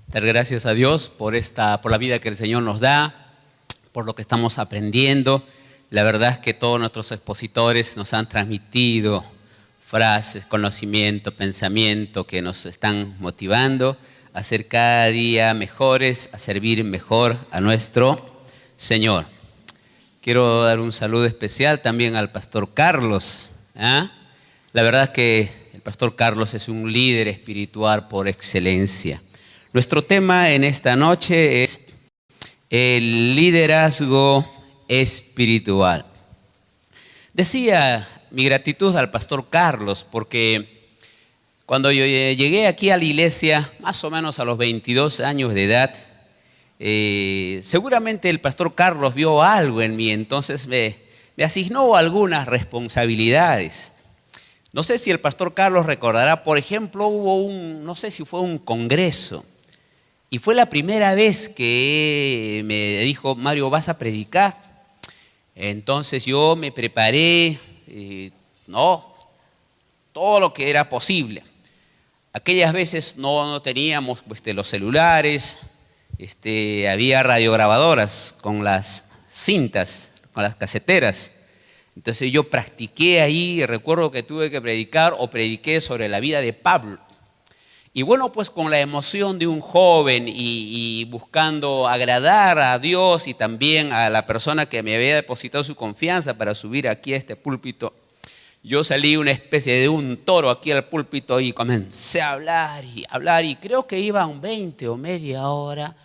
Dar gracias a Dios por la vida que el Señor nos da, por lo que estamos aprendiendo. La verdad es que todos nuestros expositores nos han transmitido frases, conocimiento, pensamiento que nos están motivando a ser cada día mejores, a servir mejor a nuestro Señor. Quiero dar un saludo especial también al pastor Carlos. La verdad es que el pastor Carlos es un líder espiritual por excelencia. Nuestro tema en esta noche es el liderazgo espiritual. Decía mi gratitud al pastor Carlos porque cuando yo llegué aquí a la iglesia, más o menos a los 22 años de edad, seguramente el pastor Carlos vio algo en mí, entonces me asignó algunas responsabilidades. No sé si el pastor Carlos recordará, por ejemplo, no sé si fue un congreso, y fue la primera vez que me dijo: Mario, ¿vas a predicar? Entonces yo me preparé, todo lo que era posible. Aquellas veces no teníamos los celulares, había radiograbadoras con las cintas, con las caseteras. Entonces yo practiqué ahí, recuerdo que tuve que prediqué sobre la vida de Pablo. Y bueno, pues con la emoción de un joven y buscando agradar a Dios y también a la persona que me había depositado su confianza para subir aquí a este púlpito, yo salí una especie de un toro aquí al púlpito y comencé a hablar y creo que iba un 20 o media hora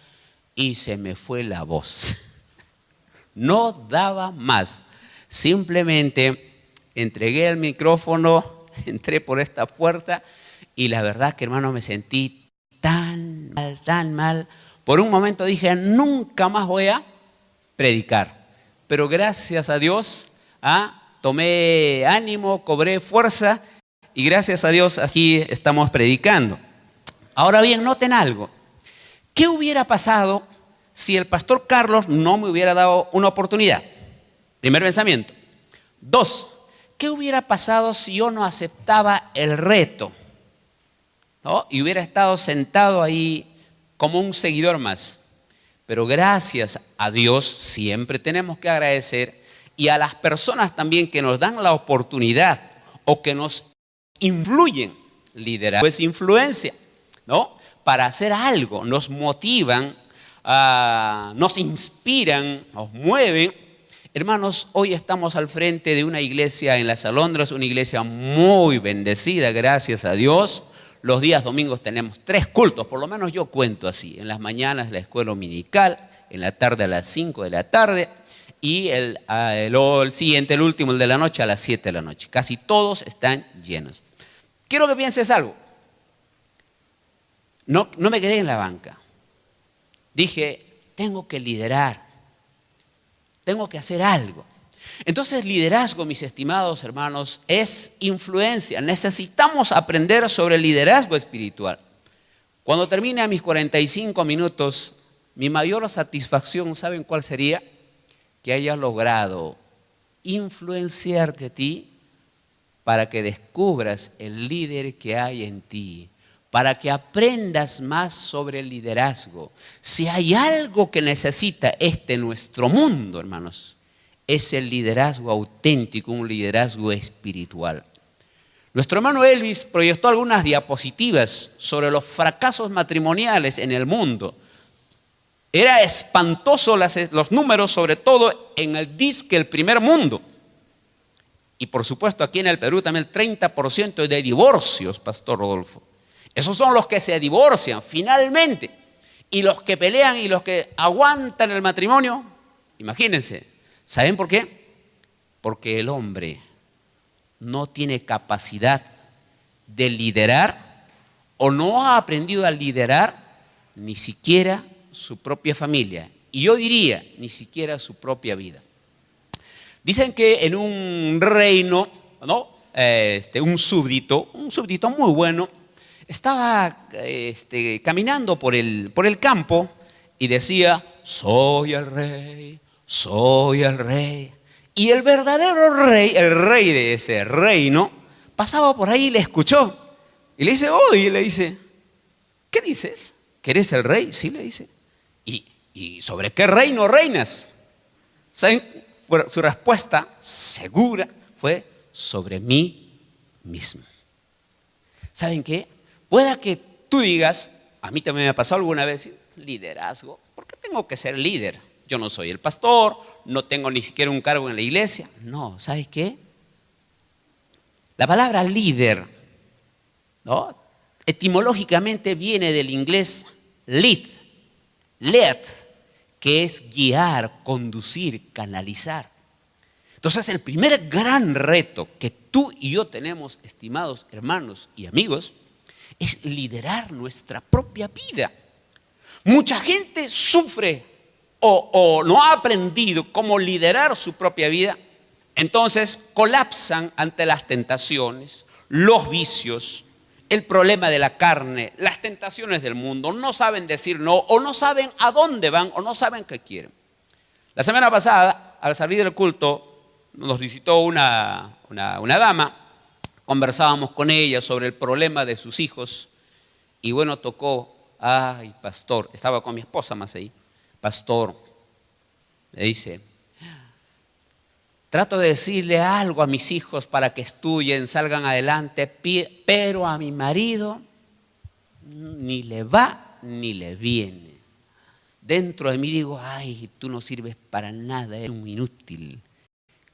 y se me fue la voz. No daba más. Simplemente entregué el micrófono, entré por esta puerta y la verdad que, hermano, me sentí tan mal. Por un momento dije: nunca más voy a predicar. Pero gracias a Dios, tomé ánimo, cobré fuerza y gracias a Dios aquí estamos predicando. Ahora bien, noten algo. ¿Qué hubiera pasado si el pastor Carlos no me hubiera dado una oportunidad? Primer pensamiento. 2, ¿qué hubiera pasado si yo no aceptaba el reto? Y hubiera estado sentado ahí como un seguidor más. Pero gracias a Dios siempre tenemos que agradecer, y a las personas también que nos dan la oportunidad o que nos influyen. Liderazgo es influencia, para hacer algo, nos motivan, nos inspiran, nos mueven. Hermanos, hoy estamos al frente de una iglesia en Las Alondras, una iglesia muy bendecida, gracias a Dios. Los días domingos tenemos 3 cultos, por lo menos yo cuento así. En las mañanas la escuela dominical, en la tarde a las 5 de la tarde y el siguiente, el último, el de la noche, a las 7 de la noche. Casi todos están llenos. Quiero que pienses algo. No me quedé en la banca. Dije: tengo que liderar. Tengo que hacer algo. Entonces, liderazgo, mis estimados hermanos, es influencia. Necesitamos aprender sobre el liderazgo espiritual. Cuando termine mis 45 minutos, mi mayor satisfacción, ¿saben cuál sería? Que hayas logrado influenciarte a ti para que descubras el líder que hay en ti, para que aprendas más sobre el liderazgo. Si hay algo que necesita nuestro mundo, hermanos, es el liderazgo auténtico, un liderazgo espiritual. Nuestro hermano Elvis proyectó algunas diapositivas sobre los fracasos matrimoniales en el mundo. Era espantoso los números, sobre todo en el primer mundo. Y por supuesto aquí en el Perú también el 30% de divorcios, Pastor Rodolfo. Esos son los que se divorcian finalmente. Y los que pelean y los que aguantan el matrimonio, imagínense. ¿Saben por qué? Porque el hombre no tiene capacidad de liderar o no ha aprendido a liderar ni siquiera su propia familia. Y yo diría, ni siquiera su propia vida. Dicen que en un reino, un súbdito muy bueno, estaba caminando por el campo y decía: soy el rey. Soy el rey. Y el verdadero rey, el rey de ese reino, pasaba por ahí y le escuchó. Y le dice: ¿qué dices? ¿Querés el rey? Sí, le dice. ¿Y sobre qué reino reinas? ¿Saben? Su respuesta segura fue sobre mí mismo. ¿Saben qué? Pueda que tú digas, a mí también me ha pasado alguna vez, liderazgo, ¿por qué tengo que ser líder? Yo no soy el pastor, no tengo ni siquiera un cargo en la iglesia. No, ¿sabes qué? La palabra líder, ¿no?, etimológicamente viene del inglés lead, que es guiar, conducir, canalizar. Entonces, el primer gran reto que tú y yo tenemos, estimados hermanos y amigos, es liderar nuestra propia vida. Mucha gente sufre o no ha aprendido cómo liderar su propia vida, entonces colapsan ante las tentaciones, los vicios, el problema de la carne, las tentaciones del mundo. No saben decir no, o no saben a dónde van, o no saben qué quieren. La semana pasada, al salir del culto, nos visitó una dama. Conversábamos con ella sobre el problema de sus hijos. Y bueno, tocó, ay, pastor, estaba con mi esposa más ahí. Pastor, me dice, trato de decirle algo a mis hijos para que estudien, salgan adelante, pero a mi marido ni le va ni le viene. Dentro de mí digo, ay, tú no sirves para nada, eres un inútil.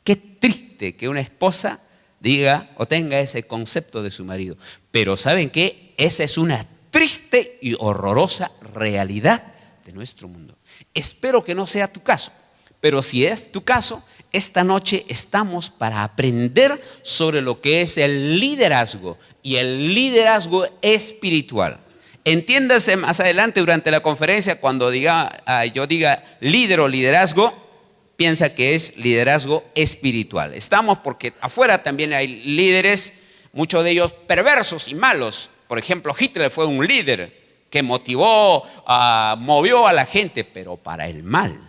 Qué triste que una esposa diga o tenga ese concepto de su marido. Pero ¿saben qué? Esa es una triste y horrorosa realidad de nuestro mundo. Espero que no sea tu caso, pero si es tu caso, esta noche estamos para aprender sobre lo que es el liderazgo y el liderazgo espiritual. Entiéndase más adelante durante la conferencia cuando yo diga líder o liderazgo, piensa que es liderazgo espiritual. Estamos porque afuera también hay líderes, muchos de ellos perversos y malos. Por ejemplo, Hitler fue un líder que movió a la gente, pero para el mal.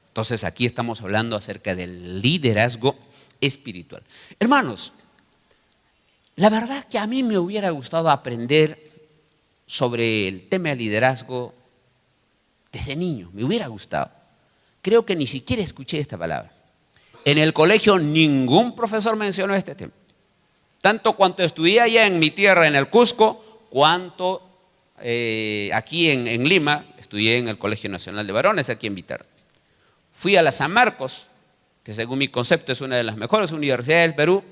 Entonces aquí estamos hablando acerca del liderazgo espiritual. Hermanos, la verdad que a mí me hubiera gustado aprender sobre el tema del liderazgo desde niño, me hubiera gustado. Creo que ni siquiera escuché esta palabra. En el colegio ningún profesor mencionó este tema. Tanto cuanto estudié allá en mi tierra, en el Cusco, cuanto aquí en Lima, estudié en el Colegio Nacional de Varones, aquí en Vitar. Fui a la San Marcos, que según mi concepto es una de las mejores universidades del Perú.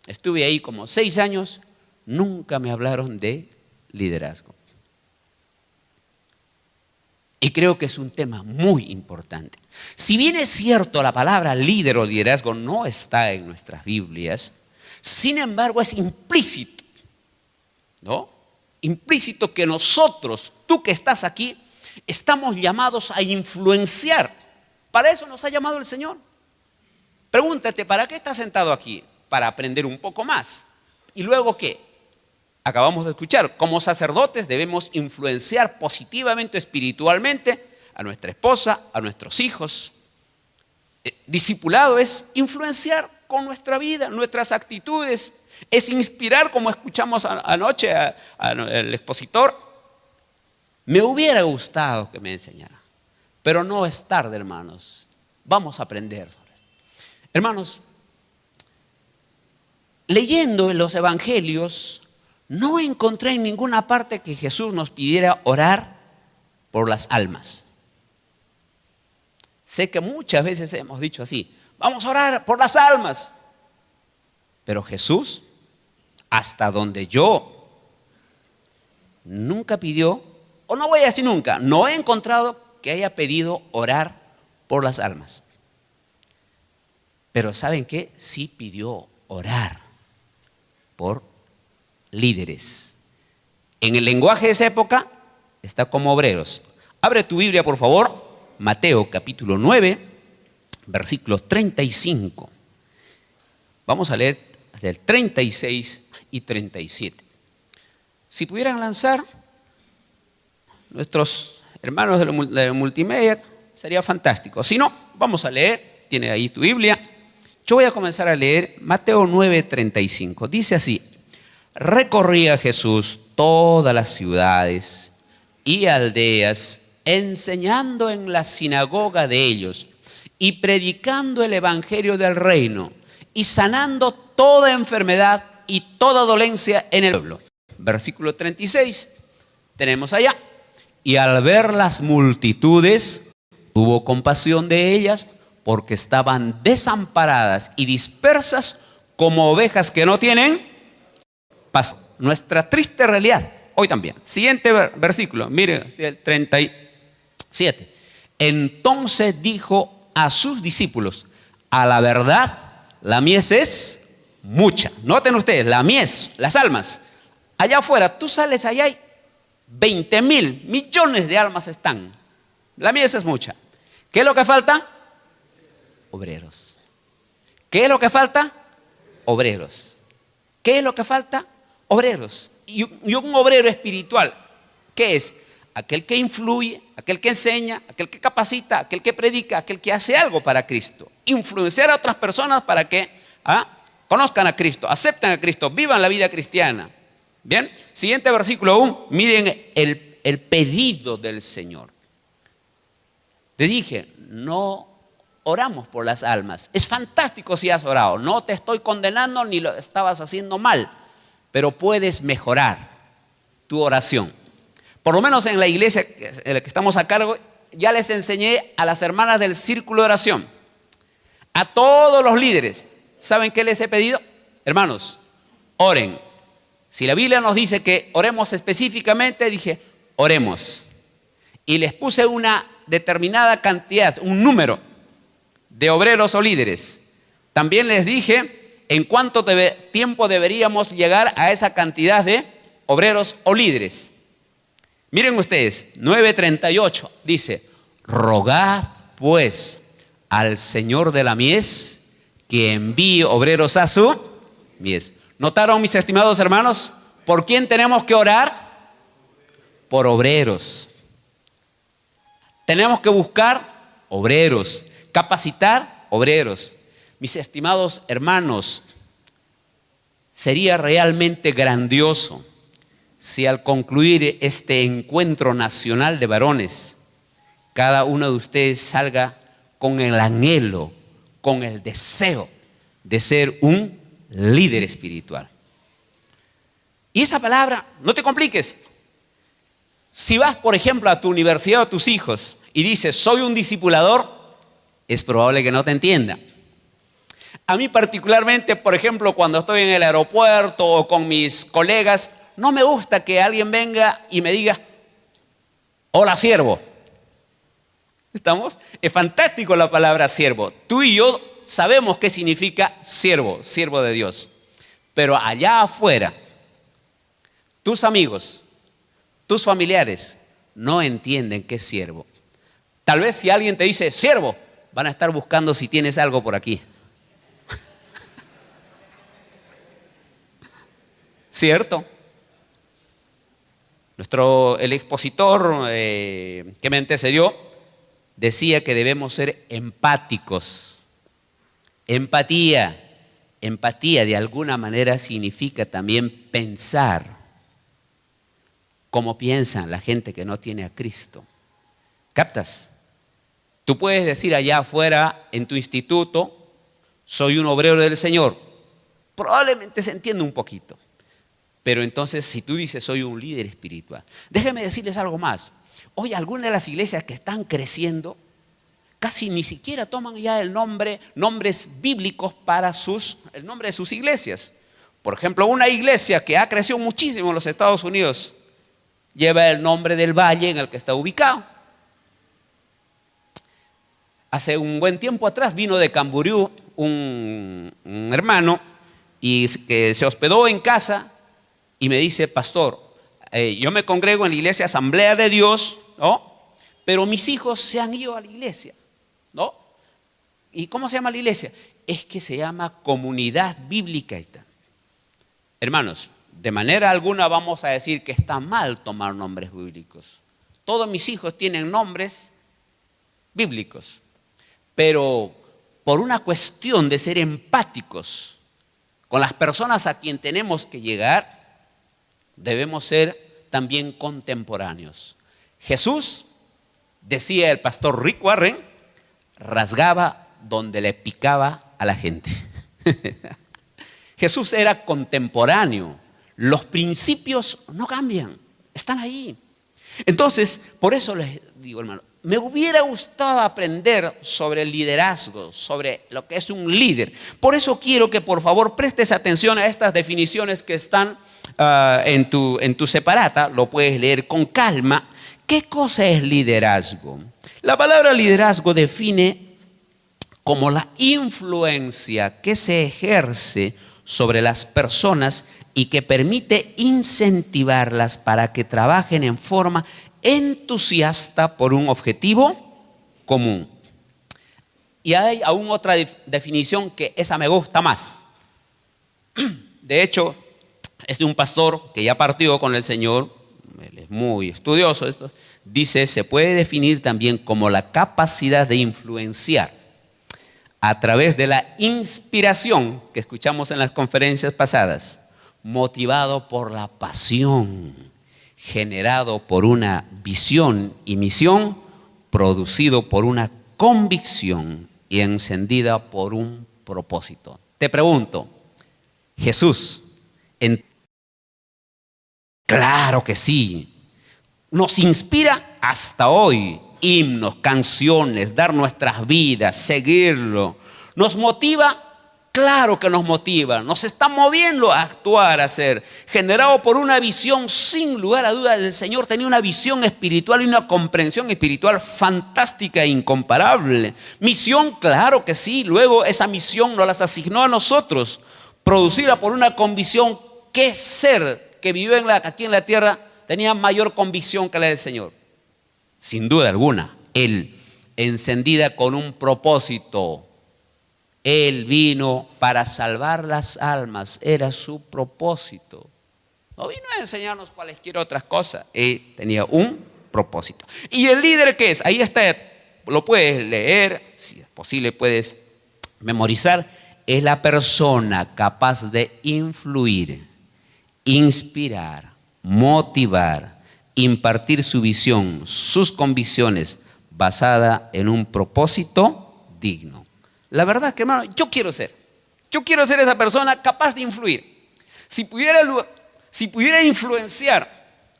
Estuve ahí como 6 años, nunca me hablaron de liderazgo. Y creo que es un tema muy importante. Si bien es cierto, la palabra líder o liderazgo no está en nuestras Biblias, sin embargo es implícito, ¿no? Implícito que nosotros, tú que estás aquí, estamos llamados a influenciar. Para eso nos ha llamado el Señor. Pregúntate, ¿para qué estás sentado aquí? Para aprender un poco más. ¿Y luego qué? Acabamos de escuchar, como sacerdotes debemos influenciar positivamente, espiritualmente a nuestra esposa, a nuestros hijos. Discipulado es influenciar con nuestra vida, nuestras actitudes. Es inspirar, como escuchamos anoche al expositor. Me hubiera gustado que me enseñara, pero no es tarde, hermanos. Vamos a aprender sobre eso. Hermanos, leyendo en los evangelios, no encontré en ninguna parte que Jesús nos pidiera orar por las almas. Sé que muchas veces hemos dicho así, vamos a orar por las almas. Pero Jesús, hasta donde yo nunca pidió, o no voy a decir nunca, no he encontrado que haya pedido orar por las almas. Pero ¿saben qué? Sí pidió orar por líderes. En el lenguaje de esa época está como obreros. Abre tu Biblia, por favor, Mateo capítulo 9, versículos 35. Vamos a leer del 36 y 37. Si pudieran lanzar nuestros hermanos de multimedia, sería fantástico. Si no, vamos a leer, tiene ahí tu Biblia. Yo voy a comenzar a leer Mateo 9, 35. Dice así: recorría Jesús todas las ciudades y aldeas, enseñando en la sinagoga de ellos y predicando el evangelio del reino y sanando toda enfermedad y toda dolencia en el pueblo. Versículo 36, tenemos allá. Y al ver las multitudes, tuvo compasión de ellas, porque estaban desamparadas y dispersas como ovejas que no tienen pastor. Nuestra triste realidad, hoy también. Siguiente versículo, miren, el 37. Entonces dijo a sus discípulos: a la verdad, la mies es mucha. Noten ustedes, la mies, las almas. Allá afuera, tú sales allá y 20.000 millones de almas están. La mies es mucha. ¿Qué es lo que falta? Obreros. ¿Qué es lo que falta? Obreros. ¿Qué es lo que falta? Obreros. Y un obrero espiritual, ¿qué es? Aquel que influye, aquel que enseña, aquel que capacita, aquel que predica, aquel que hace algo para Cristo. Influenciar a otras personas para que conozcan a Cristo, acepten a Cristo, vivan la vida cristiana. Bien, siguiente versículo 1, miren el pedido del Señor. Te dije, no oramos por las almas. Es fantástico si has orado, no te estoy condenando ni lo estabas haciendo mal, pero puedes mejorar tu oración. Por lo menos en la iglesia en la que estamos a cargo, ya les enseñé a las hermanas del círculo de oración, a todos los líderes. ¿Saben qué les he pedido? Hermanos, oren. Si la Biblia nos dice que oremos específicamente, dije, oremos. Y les puse una determinada cantidad, un número de obreros o líderes. También les dije en cuánto tiempo deberíamos llegar a esa cantidad de obreros o líderes. Miren ustedes, 9:38 dice: rogad pues al Señor de la mies que envíe obreros a su mies. ¿Notaron, mis estimados hermanos? ¿Por quién tenemos que orar? Por obreros. Tenemos que buscar obreros, capacitar obreros. Mis estimados hermanos, sería realmente grandioso si al concluir este encuentro nacional de varones, cada uno de ustedes salga con el anhelo, con el deseo de ser un líder espiritual. Y esa palabra, no te compliques. Si vas, por ejemplo, a tu universidad o a tus hijos y dices, soy un discipulador, es probable que no te entiendan. A mí particularmente, por ejemplo, cuando estoy en el aeropuerto o con mis colegas, no me gusta que alguien venga y me diga, hola siervo. ¿Estamos? Es fantástico la palabra siervo. Tú y yo sabemos qué significa siervo, siervo de Dios. Pero allá afuera, tus amigos, tus familiares no entienden qué es siervo. Tal vez si alguien te dice siervo, van a estar buscando si tienes algo por aquí. ¿Cierto? El expositor que me antecedió decía que debemos ser empáticos. Empatía de alguna manera significa también pensar como piensan la gente que no tiene a Cristo. ¿Captas? Tú puedes decir allá afuera en tu instituto, soy un obrero del Señor. Probablemente se entiende un poquito. Pero entonces si tú dices soy un líder espiritual, déjenme decirles algo más. Hoy algunas de las iglesias que están creciendo casi ni siquiera toman ya nombres bíblicos para el nombre de sus iglesias. Por ejemplo, una iglesia que ha crecido muchísimo en los Estados Unidos lleva el nombre del valle en el que está ubicado. Hace un buen tiempo atrás vino de Camboriú un hermano y que se hospedó en casa y me dice, pastor, yo me congrego en la iglesia Asamblea de Dios, ¿no? Pero mis hijos se han ido a la iglesia, ¿no? ¿Y cómo se llama la iglesia? Es que se llama Comunidad Bíblica. Hermanos, de manera alguna vamos a decir que está mal tomar nombres bíblicos. Todos mis hijos tienen nombres bíblicos, pero por una cuestión de ser empáticos con las personas a quien tenemos que llegar, debemos ser también contemporáneos. Jesús, decía el pastor Rick Warren, rasgaba donde le picaba a la gente. Jesús era contemporáneo. Los principios no cambian, están ahí. Entonces, por eso les digo, hermano, me hubiera gustado aprender sobre el liderazgo, sobre lo que es un líder. Por eso quiero que por favor prestes atención a estas definiciones que están en tu separata. Lo puedes leer con calma. ¿Qué cosa es liderazgo? La palabra liderazgo define como la influencia que se ejerce sobre las personas y que permite incentivarlas para que trabajen en forma entusiasta por un objetivo común. Y hay aún otra definición que esa me gusta más. De hecho, es de un pastor que ya partió con el Señor, él es muy estudioso, dice, se puede definir también como la capacidad de influenciar a través de la inspiración que escuchamos en las conferencias pasadas, motivado por la pasión, generado por una visión y misión, producido por una convicción y encendida por un propósito. Te pregunto, Jesús, claro que sí, nos inspira hasta hoy. Himnos, canciones, dar nuestras vidas, seguirlo. ¿Nos motiva? Claro que nos motiva. Nos está moviendo a actuar, a hacer. Generado por una visión, sin lugar a dudas, el Señor tenía una visión espiritual y una comprensión espiritual fantástica e incomparable. Misión, claro que sí. Luego esa misión nos las asignó a nosotros. Producida por una convicción. ¿Qué ser que vivió aquí en la tierra tenía mayor convicción que la del Señor? Sin duda alguna, Él, encendida con un propósito. Él vino para salvar las almas, era su propósito. No vino a enseñarnos cualesquiera otras cosas, Él tenía un propósito. ¿Y el líder qué es? Ahí está, lo puedes leer, si es posible puedes memorizar. Es la persona capaz de influir, inspirar, motivar, impartir su visión, sus convicciones, basada en un propósito digno. La verdad es que, hermano, yo quiero ser esa persona capaz de influir. Si pudiera influenciar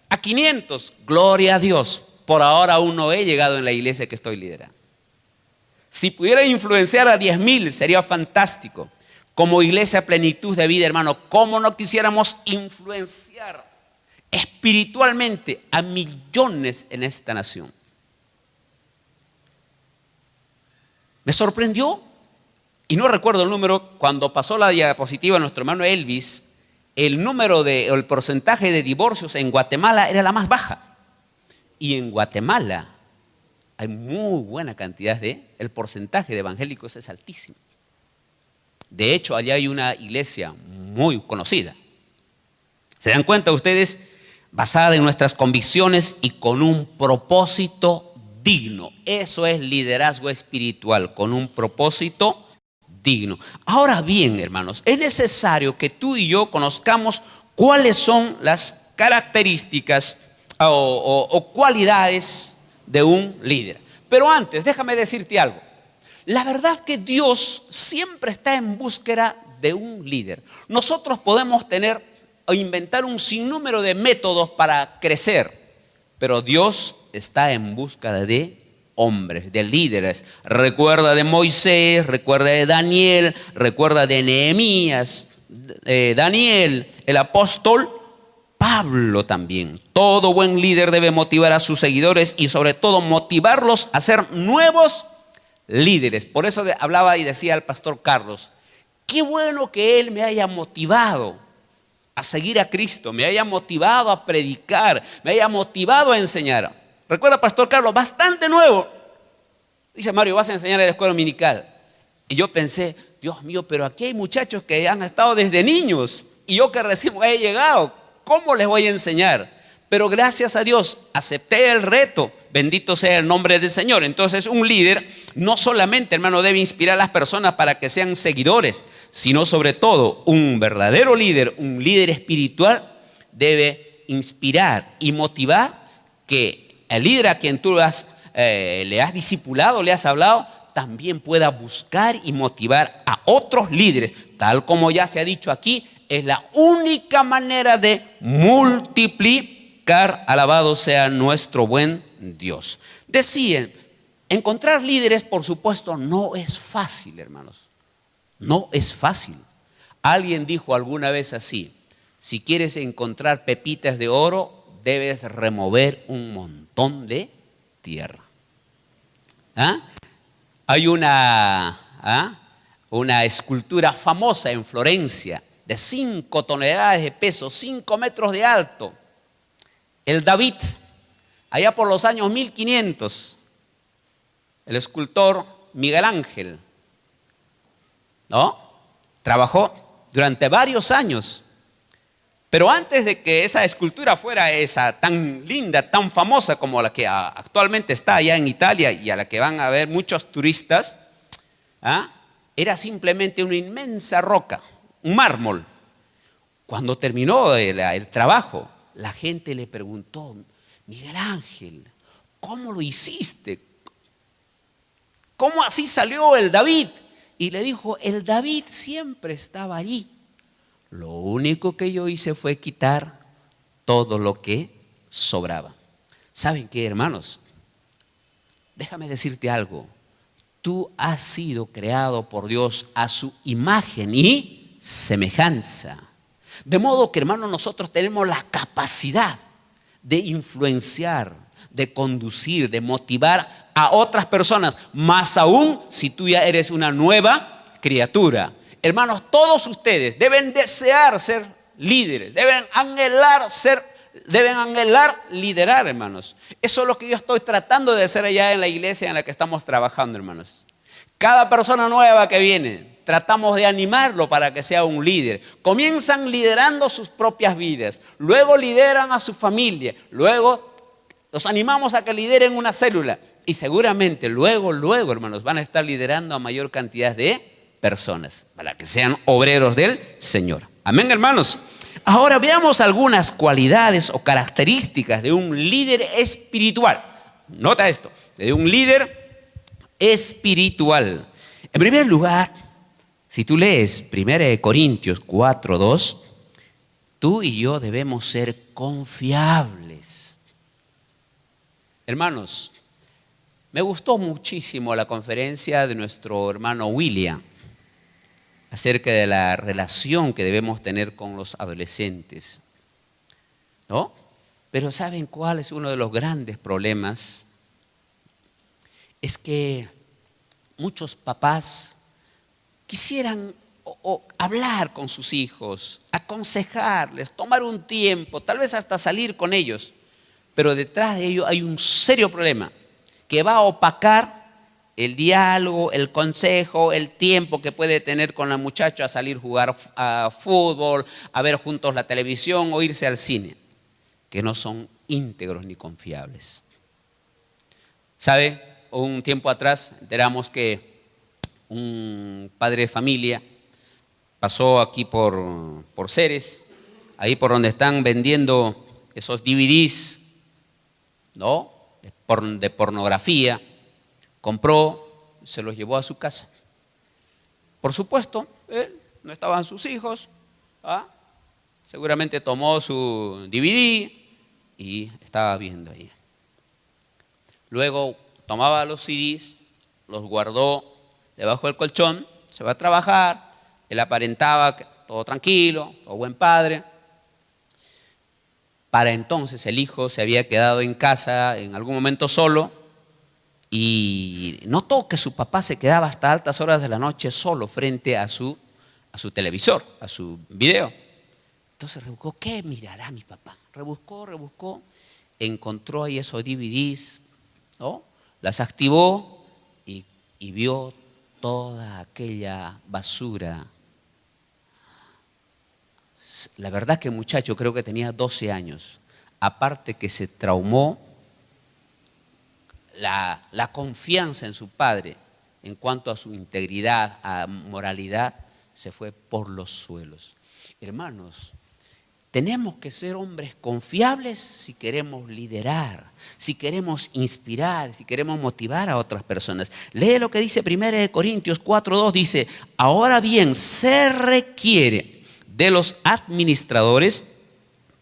a 500, gloria a Dios, por ahora aún no he llegado en la iglesia que estoy liderando. Si pudiera influenciar a 10,000, sería fantástico. Como iglesia Plenitud de Vida, hermano, ¿cómo no quisiéramos influenciar espiritualmente a millones en esta nación? Me sorprendió, y no recuerdo el número, cuando pasó la diapositiva nuestro hermano Elvis, el porcentaje de divorcios en Guatemala era la más baja. Y en Guatemala hay muy buena cantidad el porcentaje de evangélicos es altísimo. De hecho, allá hay una iglesia muy conocida. ¿Se dan cuenta ustedes? Basada en nuestras convicciones y con un propósito digno. Eso es liderazgo espiritual, con un propósito digno. Ahora bien, hermanos, es necesario que tú y yo conozcamos cuáles son las características o cualidades de un líder. Pero antes, déjame decirte algo. La verdad que Dios siempre está en búsqueda de un líder. Nosotros podemos tener o inventar un sinnúmero de métodos para crecer, pero Dios está en búsqueda de hombres, de líderes. Recuerda de Moisés, recuerda de Daniel, recuerda de Nehemías, Daniel, el apóstol Pablo también. Todo buen líder debe motivar a sus seguidores y sobre todo motivarlos a ser nuevos líderes. Por eso hablaba y decía el pastor Carlos, qué bueno que él me haya motivado a seguir a Cristo, me haya motivado a predicar, me haya motivado a enseñar. Recuerda, pastor Carlos, bastante nuevo. Dice, Mario, vas a enseñar en la escuela dominical. Y yo pensé, Dios mío, pero aquí hay muchachos que han estado desde niños y yo que recién he llegado, ¿cómo les voy a enseñar? Pero gracias a Dios acepté el reto, bendito sea el nombre del Señor. Entonces un líder no solamente, hermano, debe inspirar a las personas para que sean seguidores, sino sobre todo un verdadero líder, un líder espiritual debe inspirar y motivar que el líder a quien tú le has discipulado, le has hablado, también pueda buscar y motivar a otros líderes. Tal como ya se ha dicho aquí, es la única manera de multiplicar. Alabado sea nuestro buen Dios. Decían, encontrar líderes, por supuesto, no es fácil, hermanos. No es fácil. Alguien dijo alguna vez así: si quieres encontrar pepitas de oro, debes remover un montón de tierra. Hay una escultura famosa en Florencia de 5 toneladas de peso, 5 metros de alto. El David, allá por los años 1500, el escultor Miguel Ángel, ¿no? Trabajó durante varios años. Pero antes de que esa escultura fuera esa tan linda, tan famosa como la que actualmente está allá en Italia y a la que van a ver muchos turistas, era simplemente una inmensa roca, un mármol. Cuando terminó el trabajo, la gente le preguntó: Miguel Ángel, ¿cómo lo hiciste? ¿Cómo así salió el David? Y le dijo: el David siempre estaba allí. Lo único que yo hice fue quitar todo lo que sobraba. ¿Saben qué, hermanos? Déjame decirte algo. Tú has sido creado por Dios a su imagen y semejanza. De modo que, hermanos, nosotros tenemos la capacidad de influenciar, de conducir, de motivar a otras personas. Más aún si tú ya eres una nueva criatura. Hermanos, todos ustedes deben desear ser líderes, deben anhelar liderar, hermanos. Eso es lo que yo estoy tratando de hacer allá en la iglesia en la que estamos trabajando, hermanos. Cada persona nueva que viene, tratamos de animarlo para que sea un líder. Comienzan liderando sus propias vidas, luego lideran a su familia, luego los animamos a que lideren una célula y seguramente luego, hermanos, van a estar liderando a mayor cantidad de personas para que sean obreros del Señor. Amén, hermanos. Ahora veamos algunas cualidades o características de un líder espiritual. Nota esto, de un líder espiritual. En primer lugar, si tú lees 1 Corintios 4:2, tú y yo debemos ser confiables. Hermanos, me gustó muchísimo la conferencia de nuestro hermano William acerca de la relación que debemos tener con los adolescentes, ¿no? Pero ¿saben cuál es uno de los grandes problemas? Es que muchos papás quisieran hablar con sus hijos, aconsejarles, tomar un tiempo, tal vez hasta salir con ellos, pero detrás de ello hay un serio problema que va a opacar el diálogo, el consejo, el tiempo que puede tener con la muchacha a salir a jugar a fútbol, a ver juntos la televisión o irse al cine, que no son íntegros ni confiables. ¿Sabe? Un tiempo atrás enteramos que un padre de familia pasó aquí por Ceres, ahí por donde están vendiendo esos DVDs, ¿no? De pornografía. Compró, se los llevó a su casa. Por supuesto, no estaban sus hijos, seguramente tomó su DVD y estaba viendo ahí. Luego tomaba los CDs, los guardó debajo del colchón, se va a trabajar, él aparentaba todo tranquilo, todo buen padre. Para entonces el hijo se había quedado en casa en algún momento solo y notó que su papá se quedaba hasta altas horas de la noche solo frente a su televisor, a su video. Entonces rebuscó, ¿qué mirará mi papá? Rebuscó, encontró ahí esos DVDs, ¿no? Las activó y vio toda aquella basura. La verdad que el muchacho creo que tenía 12 años. Aparte que se traumó, la confianza en su padre en cuanto a su integridad, a moralidad, se fue por los suelos. Hermanos, Tenemos que ser hombres confiables si queremos liderar, si queremos inspirar, si queremos motivar a otras personas. Lee lo que dice 1 Corintios 4:2, dice: ahora bien, se requiere de los administradores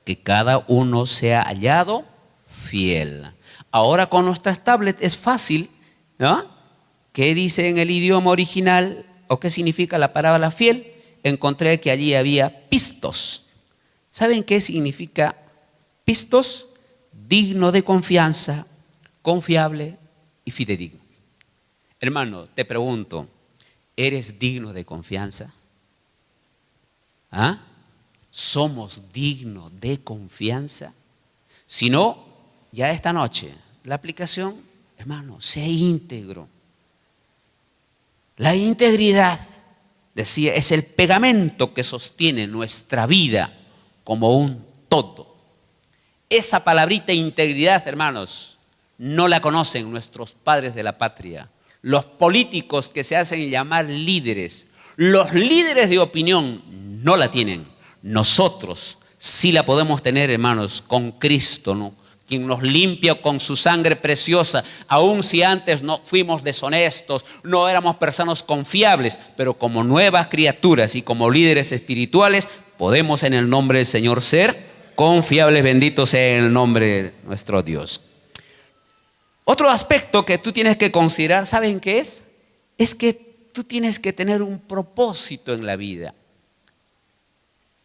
que cada uno sea hallado fiel. Ahora con nuestras tablets es fácil, ¿no? ¿Qué dice en el idioma original o qué significa la palabra fiel? Encontré que allí había pistos. ¿Saben qué significa pistos? Digno de confianza, confiable y fidedigno. Hermano, te pregunto, ¿eres digno de confianza? ¿Ah? ¿Somos dignos de confianza? Si no, ya esta noche, la aplicación, hermano, sé íntegro. La integridad, decía, es el pegamento que sostiene nuestra vida como un todo. Esa palabrita integridad, hermanos, no la conocen nuestros padres de la patria. Los políticos que se hacen llamar líderes, los líderes de opinión no la tienen. Nosotros sí la podemos tener, hermanos, con Cristo, ¿no? Quien nos limpia con su sangre preciosa, aun si antes no fuimos deshonestos, no éramos personas confiables, pero como nuevas criaturas y como líderes espirituales, podemos en el nombre del Señor ser confiables. Bendito sea el nombre de nuestro Dios. Otro aspecto que tú tienes que considerar, ¿saben qué es? Es que tú tienes que tener un propósito en la vida.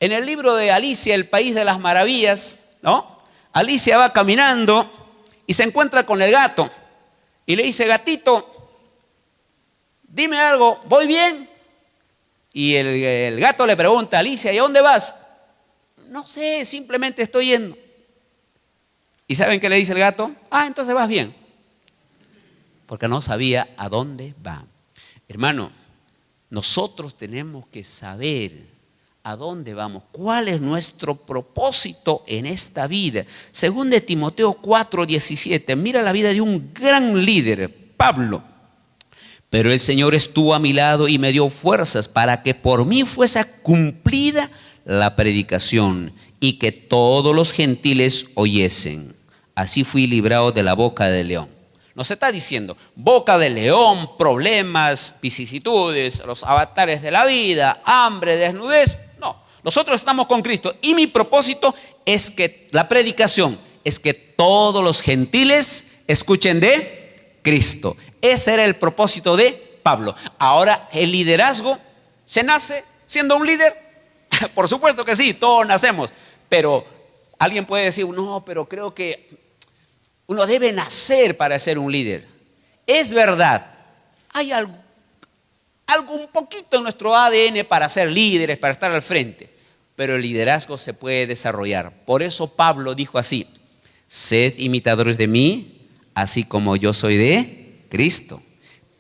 En el libro de Alicia, el País de las Maravillas, ¿no? Alicia va caminando y se encuentra con el gato y le dice: gatito, dime algo, ¿voy bien? Y el gato le pregunta: Alicia, ¿y a dónde vas? No sé, simplemente estoy yendo. ¿Y saben qué le dice el gato? Ah, entonces vas bien. Porque no sabía a dónde va. Hermano, nosotros tenemos que saber a dónde vamos, cuál es nuestro propósito en esta vida. Según de Timoteo 4:17, mira la vida de un gran líder, Pablo. Pero el Señor estuvo a mi lado y me dio fuerzas para que por mí fuese cumplida la predicación y que todos los gentiles oyesen. Así fui librado de la boca del león. Nos está diciendo, boca del león, problemas, vicisitudes, los avatares de la vida, hambre, desnudez. No, nosotros estamos con Cristo y mi propósito es que la predicación es que todos los gentiles escuchen de Cristo. Ese era el propósito de Pablo. Ahora, el liderazgo, ¿se nace siendo un líder? Por supuesto que sí, todos nacemos. Pero alguien puede decir, no, pero creo que uno debe nacer para ser un líder. Es verdad, hay algo un poquito en nuestro ADN para ser líderes, para estar al frente. Pero el liderazgo se puede desarrollar. Por eso Pablo dijo así: sed imitadores de mí, así como yo soy de Cristo.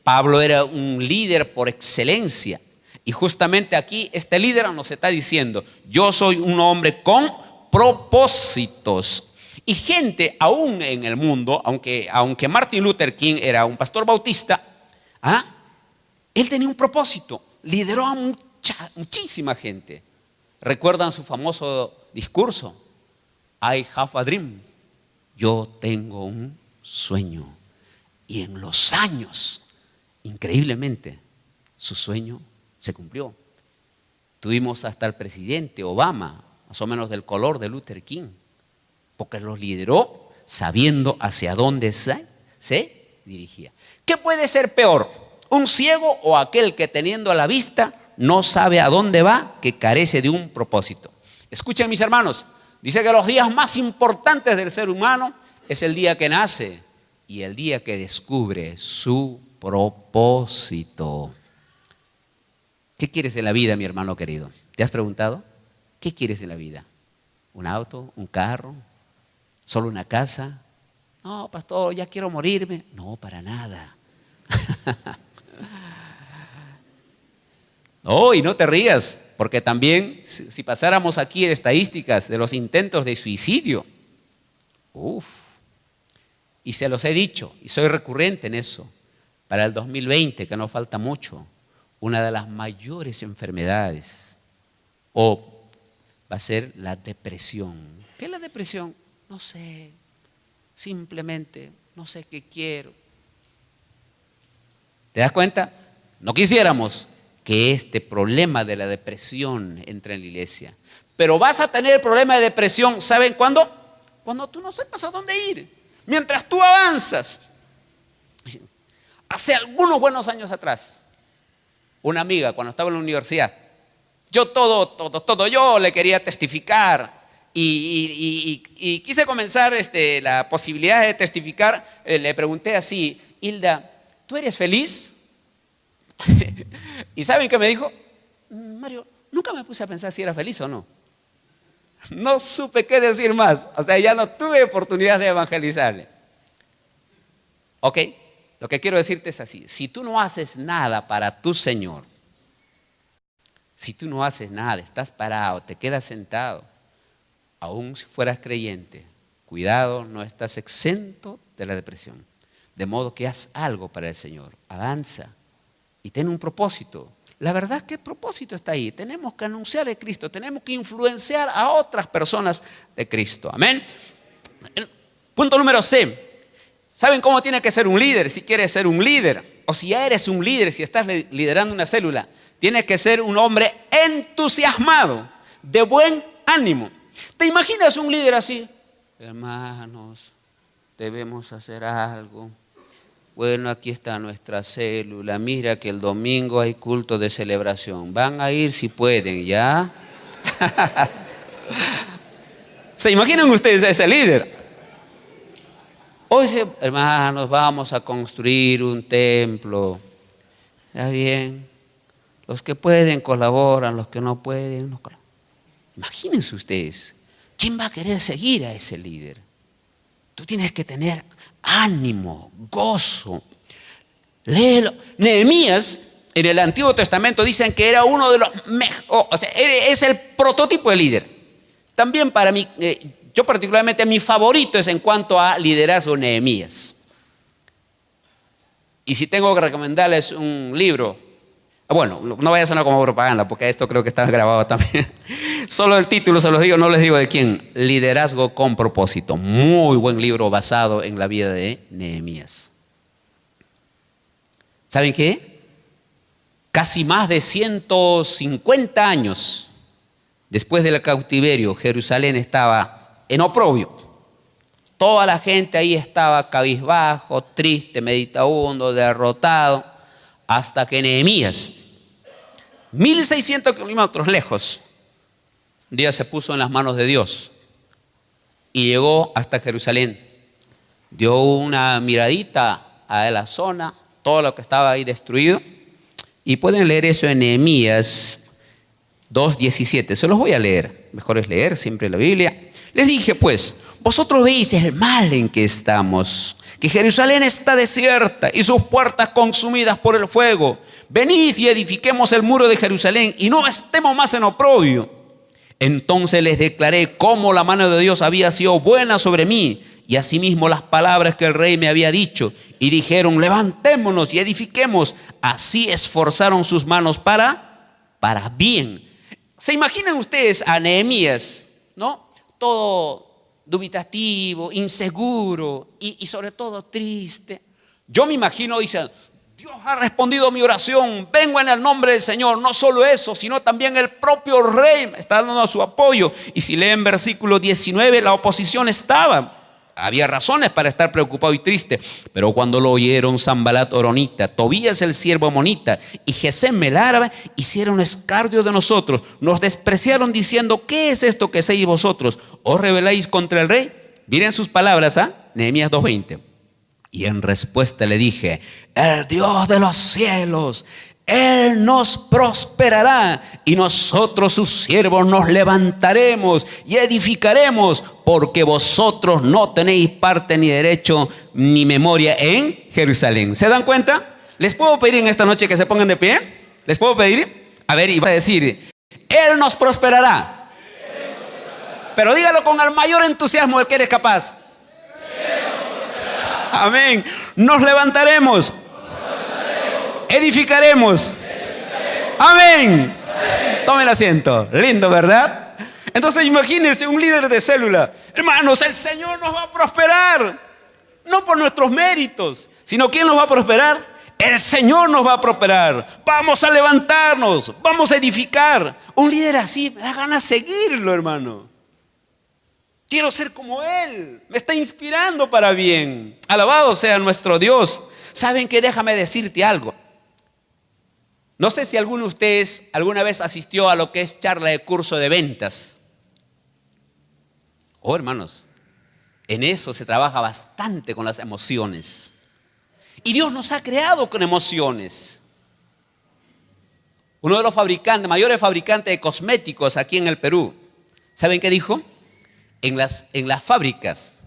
Pablo era un líder por excelencia. Y justamente aquí este líder nos está diciendo: yo soy un hombre con propósitos. Y gente aún en el mundo, aunque Martin Luther King era un pastor bautista, él tenía un propósito, lideró a muchísima gente. ¿Recuerdan su famoso discurso? I have a dream. Yo tengo un sueño. Y en los años, increíblemente, su sueño se cumplió. Tuvimos hasta el presidente Obama, más o menos del color de Luther King, porque los lideró sabiendo hacia dónde se dirigía. ¿Qué puede ser peor? ¿Un ciego o aquel que teniendo a la vista no sabe a dónde va, que carece de un propósito? Escuchen, mis hermanos, dice que los días más importantes del ser humano es el día que nace y el día que descubre su propósito. ¿Qué quieres en la vida, mi hermano querido? ¿Te has preguntado? ¿Qué quieres en la vida? ¿Un auto? ¿Un carro? ¿Solo una casa? No, pastor, ya quiero morirme. No, para nada. No, y no te rías, porque también si pasáramos aquí en estadísticas de los intentos de suicidio, y se los he dicho, y soy recurrente en eso, para el 2020, que no falta mucho, una de las mayores enfermedades, o va a ser la depresión. ¿Qué es la depresión? No sé, simplemente no sé qué quiero. ¿Te das cuenta? No quisiéramos que este problema de la depresión entre en la iglesia. Pero vas a tener el problema de depresión, ¿saben cuándo? Cuando tú no sepas a dónde ir. Mientras tú avanzas. Hace algunos buenos años atrás, una amiga cuando estaba en la universidad, yo le quería testificar y quise comenzar la posibilidad de testificar. Le pregunté así: Hilda, ¿tú eres feliz? ¿Y saben qué me dijo? Mario, nunca me puse a pensar si era feliz o no. No supe qué decir más. O sea, ya no tuve oportunidad de evangelizarle. Ok, lo que quiero decirte es así: si tú no haces nada para tu Señor, si tú no haces nada, estás parado, te quedas sentado, aún si fueras creyente, cuidado, no estás exento de la depresión. De modo que haz algo para el Señor, avanza y ten un propósito. La verdad es que el propósito está ahí. Tenemos que anunciar a Cristo, tenemos que influenciar a otras personas de Cristo. Amén. Punto número C. ¿Saben cómo tiene que ser un líder? Si quieres ser un líder, o si ya eres un líder, si estás liderando una célula, tienes que ser un hombre entusiasmado, de buen ánimo. ¿Te imaginas un líder así? Hermanos, debemos hacer algo. Bueno, aquí está nuestra célula. Mira que el domingo hay culto de celebración. Van a ir si pueden, ¿ya? ¿Se imaginan ustedes a ese líder? Oye, hermanos, vamos a construir un templo. Está bien. Los que pueden colaboran, los que no pueden no colaboran. Imagínense ustedes, ¿quién va a querer seguir a ese líder? Tú tienes que tener ánimo, gozo. Léelo. Nehemías, en el Antiguo Testamento dicen que era uno de los mejores, o sea, es el prototipo de líder. También para mí, yo particularmente mi favorito es en cuanto a liderazgo, Nehemías. Y si tengo que recomendarles un libro, bueno, no vaya a sonar como propaganda, porque esto creo que está grabado también. Solo el título se los digo, no les digo de quién. Liderazgo con propósito. Muy buen libro basado en la vida de Nehemías. ¿Saben qué? Casi más de 150 años después del cautiverio, Jerusalén estaba en oprobio. Toda la gente ahí estaba cabizbajo, triste, meditabundo, derrotado, hasta que Nehemías, 1600 kilómetros lejos, un día se puso en las manos de Dios y llegó hasta Jerusalén. Dio una miradita a la zona, todo lo que estaba ahí destruido, y pueden leer eso en Nehemías 2:17. Se los voy a leer, mejor es leer siempre la Biblia. Les dije pues: vosotros veis el mal en que estamos, que Jerusalén está desierta y sus puertas consumidas por el fuego. Venid y edifiquemos el muro de Jerusalén y no estemos más en oprobio. Entonces les declaré cómo la mano de Dios había sido buena sobre mí, y asimismo las palabras que el rey me había dicho, y dijeron: levantémonos y edifiquemos. Así esforzaron sus manos para bien. ¿Se imaginan ustedes a Nehemías, no? Todo dubitativo, inseguro y sobre todo triste. Yo me imagino, dice: Dios ha respondido a mi oración, vengo en el nombre del Señor. No solo eso, sino también el propio rey me está dando su apoyo. Y si leen versículo 19, la oposición estaba. Había razones para estar preocupado y triste. Pero cuando lo oyeron Sanbalat horonita, Tobías el siervo amonita y Gesem el árabe, hicieron escarnio de nosotros. Nos despreciaron diciendo: ¿qué es esto que hacéis vosotros? ¿Os rebeláis contra el rey? Miren sus palabras, Nehemías 2:20. Y en respuesta le dije: el Dios de los cielos, Él nos prosperará, y nosotros sus siervos nos levantaremos y edificaremos, porque vosotros no tenéis parte ni derecho ni memoria en Jerusalén. ¿Se dan cuenta? ¿Les puedo pedir en esta noche que se pongan de pie? ¿Les puedo pedir? A ver, y va a decir: Él nos prosperará. Pero dígalo con el mayor entusiasmo del que eres capaz. Amén. Nos levantaremos. Edificaremos. Amén. Tomen asiento. Lindo, ¿verdad? Entonces imagínense un líder de célula. Hermanos, el Señor nos va a prosperar. No por nuestros méritos, sino ¿quién nos va a prosperar? El Señor nos va a prosperar. Vamos a levantarnos, vamos a edificar. Un líder así me da ganas de seguirlo, hermano. Quiero ser como Él. Me está inspirando para bien. Alabado sea nuestro Dios. ¿Saben qué? Déjame decirte algo. No sé si alguno de ustedes alguna vez asistió a lo que es charla de curso de ventas. Oh, hermanos, en eso se trabaja bastante con las emociones. Y Dios nos ha creado con emociones. Uno de los mayores fabricantes de cosméticos aquí en el Perú, ¿saben qué dijo? En las fábricas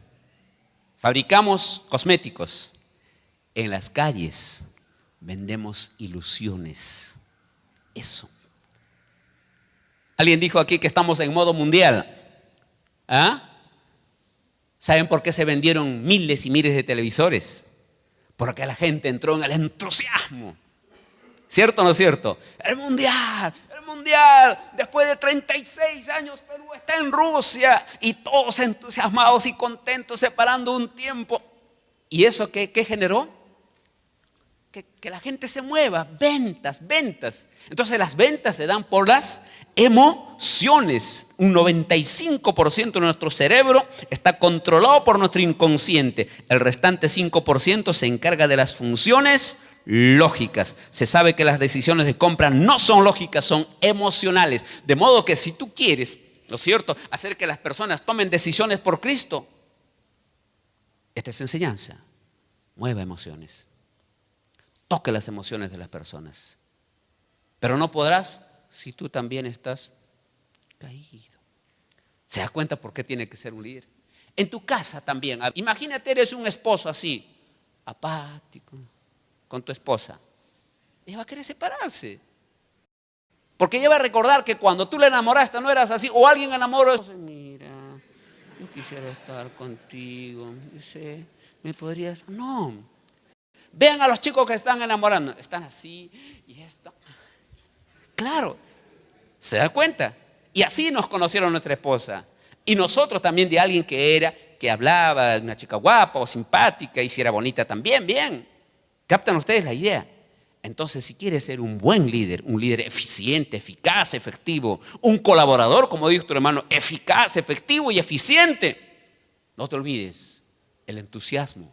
fabricamos cosméticos. En las calles vendemos ilusiones. Eso. Alguien dijo aquí que estamos en modo mundial. ¿Ah? ¿Saben por qué se vendieron miles y miles de televisores? Porque la gente entró en el entusiasmo. ¿Cierto o no es cierto? El mundial. Después de 36 años Perú está en Rusia y todos entusiasmados y contentos separando un tiempo. ¿Y eso qué generó? Que la gente se mueva, ventas. Entonces las ventas se dan por las emociones. Un 95% de nuestro cerebro está controlado por nuestro inconsciente. El restante 5% se encarga de las funciones lógicas. Se sabe que las decisiones de compra no son lógicas, son emocionales. De modo que si tú quieres, ¿no es cierto?, hacer que las personas tomen decisiones por Cristo, esta es enseñanza. Mueva emociones. Toque las emociones de las personas. Pero no podrás si tú también estás caído. ¿Se da cuenta por qué tiene que ser un líder? En tu casa también. Imagínate, eres un esposo así, apático, con tu esposa. Ella va a querer separarse. Porque ella va a recordar que cuando tú la enamoraste no eras así. O alguien enamoró. Mira, yo quisiera estar contigo. Dice, ¿me podrías? No. Vean a los chicos que están enamorando. Están así y esto. Claro, se da cuenta. Y así nos conocieron nuestra esposa. Y nosotros también de alguien que hablaba, una chica guapa o simpática y si era bonita también, bien. ¿Captan ustedes la idea? Entonces, si quieres ser un buen líder, un líder eficiente, eficaz, efectivo, un colaborador, como dijo tu hermano, eficaz, efectivo y eficiente, no te olvides el entusiasmo,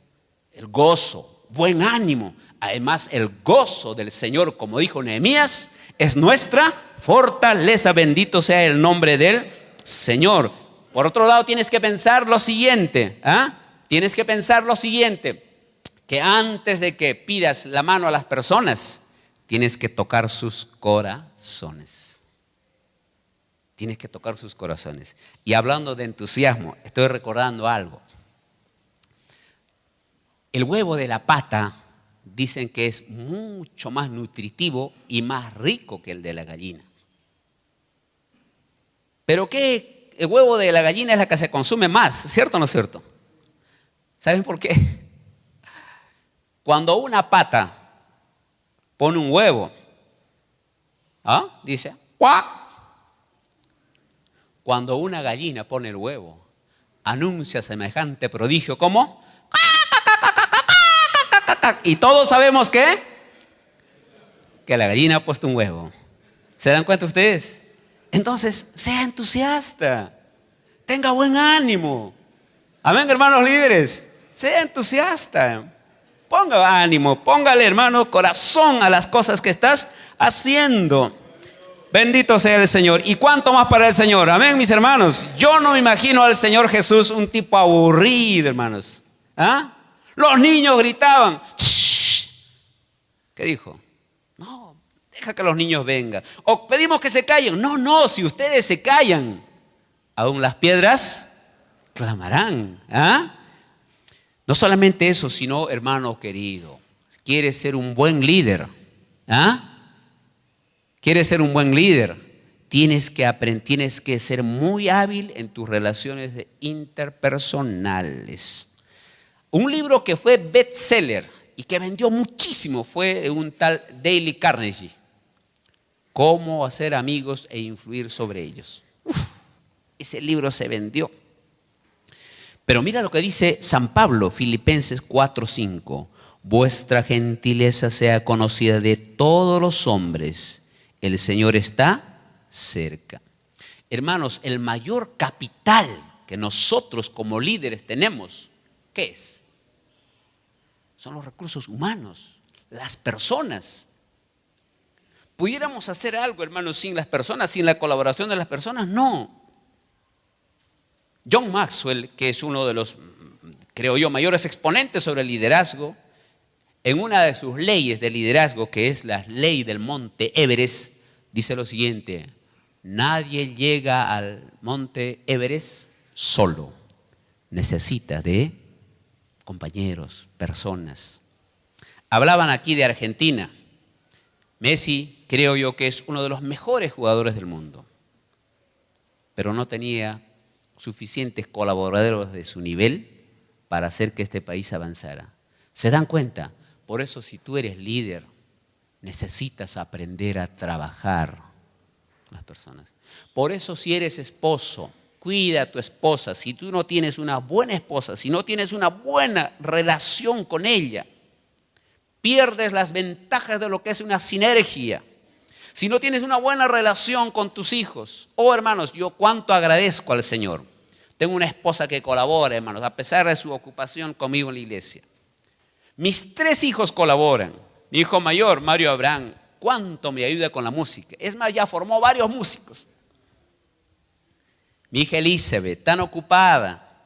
el gozo, buen ánimo. Además, el gozo del Señor, como dijo Nehemías, es nuestra fortaleza. Bendito sea el nombre del Señor. Por otro lado, tienes que pensar lo siguiente. Tienes que pensar lo siguiente. Que antes de que pidas la mano a las personas, tienes que tocar sus corazones. Tienes que tocar sus corazones. Y hablando de entusiasmo, estoy recordando algo. El huevo de la pata dicen que es mucho más nutritivo y más rico que el de la gallina. Pero que el huevo de la gallina es la que se consume más, ¿cierto o no es cierto? ¿Saben por qué? Cuando una pata pone un huevo, dice, ¡cuac! Cuando una gallina pone el huevo, anuncia semejante prodigio como, y todos sabemos que la gallina ha puesto un huevo. ¿Se dan cuenta ustedes? Entonces, sea entusiasta, tenga buen ánimo. Amén, hermanos líderes, sea entusiasta. Ponga ánimo, póngale, hermano, corazón a las cosas que estás haciendo. Bendito sea el Señor. ¿Y cuánto más para el Señor? Amén, mis hermanos. Yo no me imagino al Señor Jesús un tipo aburrido, hermanos. Los niños gritaban. ¡Shh! ¿Qué dijo? No, deja que los niños vengan. O pedimos que se callen. No, si ustedes se callan, aún las piedras clamarán. No solamente eso, sino, hermano querido, ¿quieres ser un buen líder? ¿Quieres ser un buen líder? Tienes que ser muy hábil en tus relaciones interpersonales. Un libro que fue bestseller y que vendió muchísimo fue de un tal Dale Carnegie. Cómo hacer amigos e influir sobre ellos. Ese libro se vendió. Pero mira lo que dice San Pablo, Filipenses 4:5. Vuestra gentileza sea conocida de todos los hombres. El Señor está cerca. Hermanos, el mayor capital que nosotros como líderes tenemos, ¿qué es? Son los recursos humanos, las personas. ¿Pudiéramos hacer algo, hermanos, sin las personas, sin la colaboración de las personas? No. John Maxwell, que es uno de los, creo yo, mayores exponentes sobre el liderazgo, en una de sus leyes de liderazgo, que es la ley del monte Everest, dice lo siguiente: nadie llega al monte Everest solo, necesita de compañeros, personas. Hablaban aquí de Argentina. Messi, creo yo que es uno de los mejores jugadores del mundo, pero no tenía suficientes colaboradores de su nivel para hacer que este país avanzara. ¿Se dan cuenta? Por eso, si tú eres líder, necesitas aprender a trabajar con las personas. Por eso, si eres esposo, cuida a tu esposa. Si tú no tienes una buena esposa, si no tienes una buena relación con ella, pierdes las ventajas de lo que es una sinergia. Si no tienes una buena relación con tus hijos, hermanos, yo cuánto agradezco al Señor. Tengo una esposa que colabora, hermanos, a pesar de su ocupación conmigo en la iglesia. Mis 3 hijos colaboran. Mi hijo mayor, Mario Abraham, cuánto me ayuda con la música. Es más, ya formó varios músicos. Mi hija Elizabeth, tan ocupada,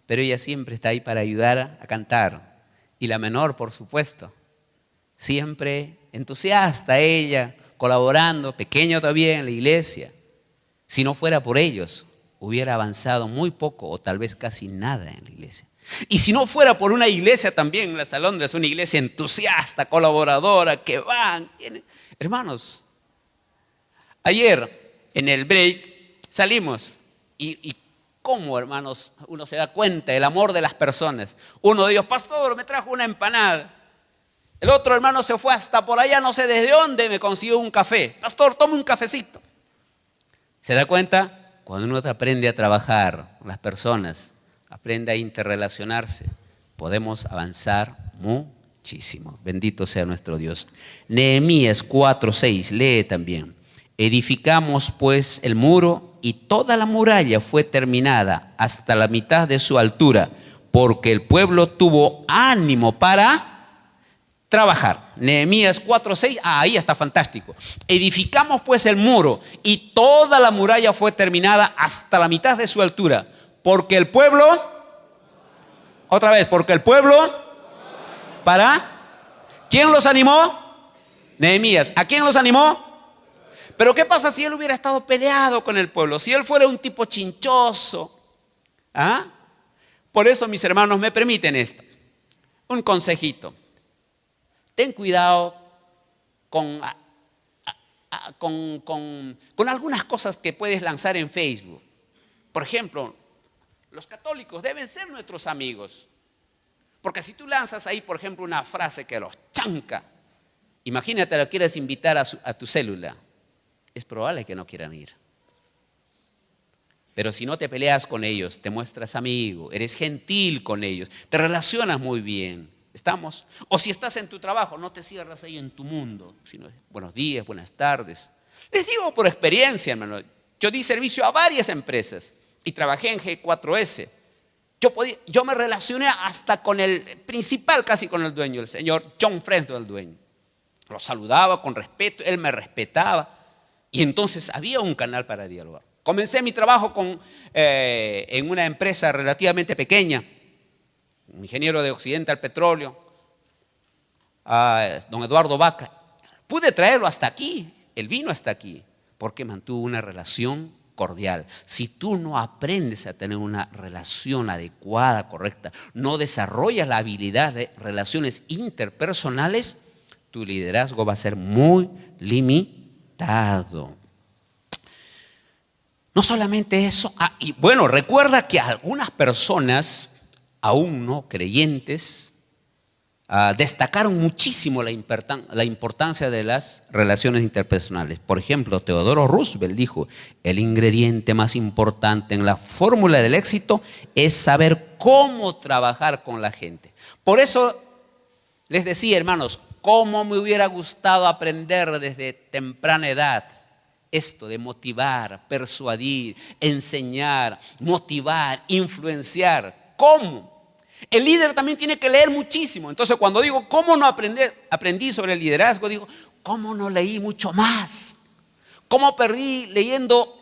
pero ella siempre está ahí para ayudar a cantar. Y la menor, por supuesto, siempre entusiasta ella, colaborando, pequeño todavía en la iglesia. Si no fuera por ellos, hubiera avanzado muy poco o tal vez casi nada en la iglesia. Y si no fuera por una iglesia también, Las Alondras, una iglesia entusiasta, colaboradora, que van, vienen. Hermanos, ayer en el break salimos y cómo, hermanos, uno se da cuenta del amor de las personas. Uno de ellos: pastor, me trajo una empanada. El otro hermano se fue hasta por allá, no sé desde dónde, me consiguió un café. Pastor, tome un cafecito. ¿Se da cuenta? Cuando uno aprende a trabajar con las personas, aprende a interrelacionarse, podemos avanzar muchísimo. Bendito sea nuestro Dios. Nehemías 4:6, lee también. Edificamos pues el muro y toda la muralla fue terminada hasta la mitad de su altura, porque el pueblo tuvo ánimo para trabajar. Nehemías 4:6, ahí está fantástico. Edificamos pues el muro y toda la muralla fue terminada hasta la mitad de su altura, porque el pueblo, otra vez, porque el pueblo, ¿quién los animó? Nehemías. ¿A quién los animó? Pero ¿qué pasa si él hubiera estado peleado con el pueblo? Si él fuera un tipo chinchoso. Por eso, mis hermanos, me permiten esto. Un consejito. Ten cuidado con algunas cosas que puedes lanzar en Facebook. Por ejemplo, los católicos deben ser nuestros amigos. Porque si tú lanzas ahí, por ejemplo, una frase que los chanca, imagínate, lo quieres invitar a tu célula, es probable que no quieran ir. Pero si no te peleas con ellos, te muestras amigo, eres gentil con ellos, te relacionas muy bien. ¿Estamos? O si estás en tu trabajo, no te cierras ahí en tu mundo, sino buenos días, buenas tardes. Les digo por experiencia, hermano. Yo di servicio a varias empresas y trabajé en G4S. Yo me relacioné hasta con el principal, casi con el dueño, el señor John Fresno, el dueño. Lo saludaba con respeto, él me respetaba y entonces había un canal para dialogar. Comencé mi trabajo en una empresa relativamente pequeña, un ingeniero de Occidental Petróleo, don Eduardo Vaca. Pude traerlo hasta aquí, él vino hasta aquí, porque mantuvo una relación cordial. Si tú no aprendes a tener una relación adecuada, correcta, no desarrollas la habilidad de relaciones interpersonales, tu liderazgo va a ser muy limitado. No solamente eso, y bueno, recuerda que algunas personas aún no creyentes, destacaron muchísimo la importancia de las relaciones interpersonales. Por ejemplo, Teodoro Roosevelt dijo: el ingrediente más importante en la fórmula del éxito es saber cómo trabajar con la gente. Por eso les decía, hermanos, cómo me hubiera gustado aprender desde temprana edad esto de motivar, persuadir, enseñar, motivar, influenciar. ¿Cómo? El líder también tiene que leer muchísimo. Entonces, cuando digo cómo no aprendí sobre el liderazgo, digo cómo no leí mucho más. Cómo perdí leyendo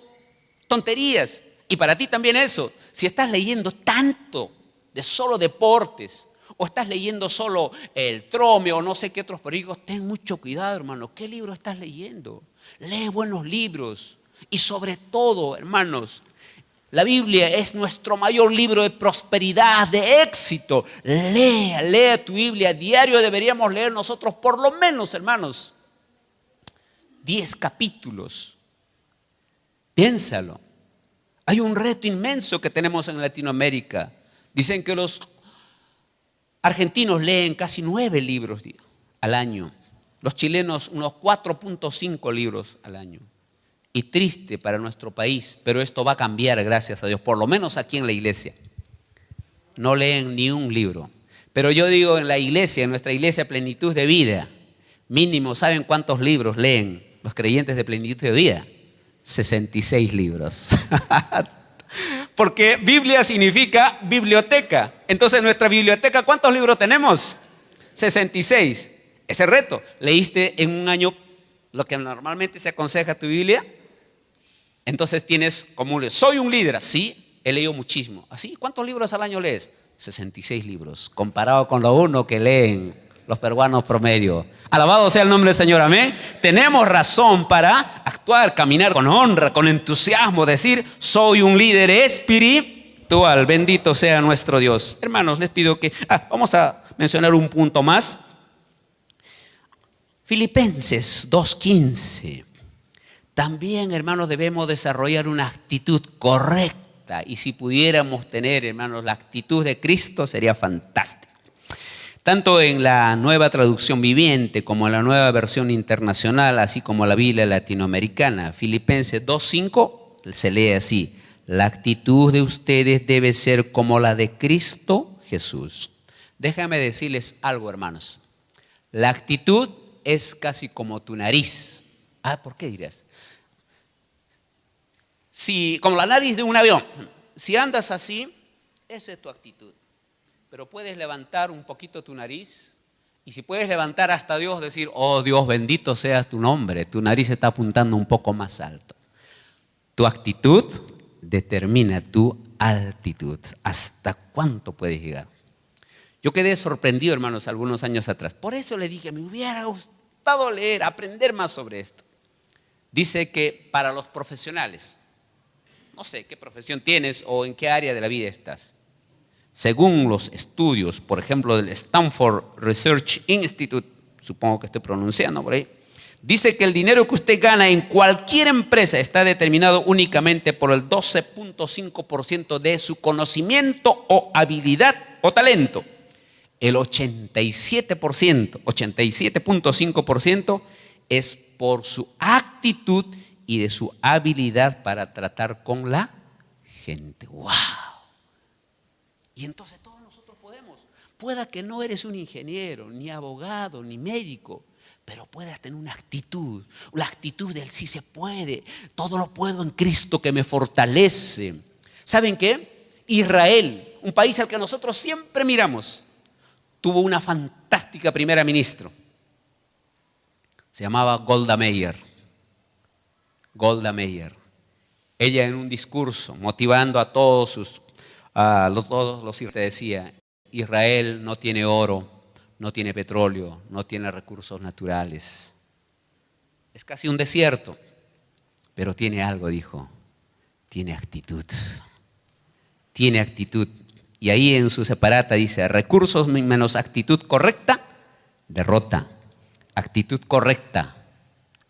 tonterías. Y para ti también eso. Si estás leyendo tanto de solo deportes, o estás leyendo solo el Trome o no sé qué otros periódicos, ten mucho cuidado, hermano. ¿Qué libro estás leyendo? Lee buenos libros. Y sobre todo, hermanos, la Biblia es nuestro mayor libro de prosperidad, de éxito. Lee tu Biblia. Diario deberíamos leer nosotros por lo menos, hermanos, 10 capítulos. Piénsalo. Hay un reto inmenso que tenemos en Latinoamérica. Dicen que los argentinos leen casi 9 libros al año. Los chilenos unos 4.5 libros al año. Y triste para nuestro país, pero esto va a cambiar, gracias a Dios, por lo menos aquí en la iglesia. No leen ni un libro. Pero yo digo, en la iglesia, en nuestra iglesia Plenitud de Vida, mínimo, ¿saben cuántos libros leen los creyentes de Plenitud de Vida? 66 libros. Porque Biblia significa biblioteca. Entonces, en nuestra biblioteca, ¿cuántos libros tenemos? 66. Ese reto. ¿Leíste en un año lo que normalmente se aconseja tu Biblia? Entonces tienes como soy un líder. Sí, he leído muchísimo. ¿Así? ¿Cuántos libros al año lees? 66 libros, comparado con lo 1 que leen los peruanos promedio. Alabado sea el nombre del Señor, amén. Tenemos razón para actuar, caminar con honra, con entusiasmo, decir, soy un líder espiritual. Bendito sea nuestro Dios. Hermanos, les pido que, vamos a mencionar un punto más. Filipenses 2:15. También, hermanos, debemos desarrollar una actitud correcta. Y si pudiéramos tener, hermanos, la actitud de Cristo, sería fantástico. Tanto en la Nueva Traducción Viviente como en la Nueva Versión Internacional, así como la Biblia latinoamericana, Filipenses 2:5, se lee así: la actitud de ustedes debe ser como la de Cristo Jesús. Déjame decirles algo, hermanos. La actitud es casi como tu nariz. ¿Por qué dirás? Como la nariz de un avión. Si andas así, esa es tu actitud. Pero puedes levantar un poquito tu nariz, y si puedes levantar hasta Dios, decir, oh Dios, bendito seas tu nombre, tu nariz está apuntando un poco más alto. Tu actitud determina tu altitud. ¿Hasta cuánto puedes llegar? Yo quedé sorprendido, hermanos, algunos años atrás. Por eso le dije, me hubiera gustado leer, aprender más sobre esto. Dice que para los profesionales, no sé qué profesión tienes o en qué área de la vida estás. Según los estudios, por ejemplo, del Stanford Research Institute, supongo que estoy pronunciando por ahí, dice que el dinero que usted gana en cualquier empresa está determinado únicamente por el 12.5% de su conocimiento o habilidad o talento. El 87.5% es por su actitud y de su habilidad para tratar con la gente. ¡Wow! Y entonces todos nosotros podemos. Pueda que no eres un ingeniero, ni abogado, ni médico, pero puedas tener una actitud, la actitud del sí se puede. Todo lo puedo en Cristo que me fortalece. ¿Saben qué? Israel, un país al que nosotros siempre miramos, tuvo una fantástica primera ministra. Se llamaba Golda Meir. Golda Meir. Ella en un discurso motivando a todos los israelíes decía: Israel no tiene oro, no tiene petróleo, no tiene recursos naturales. Es casi un desierto, pero tiene algo, dijo. Tiene actitud. Tiene actitud. Y ahí en su separata dice: recursos menos actitud correcta, derrota. Actitud correcta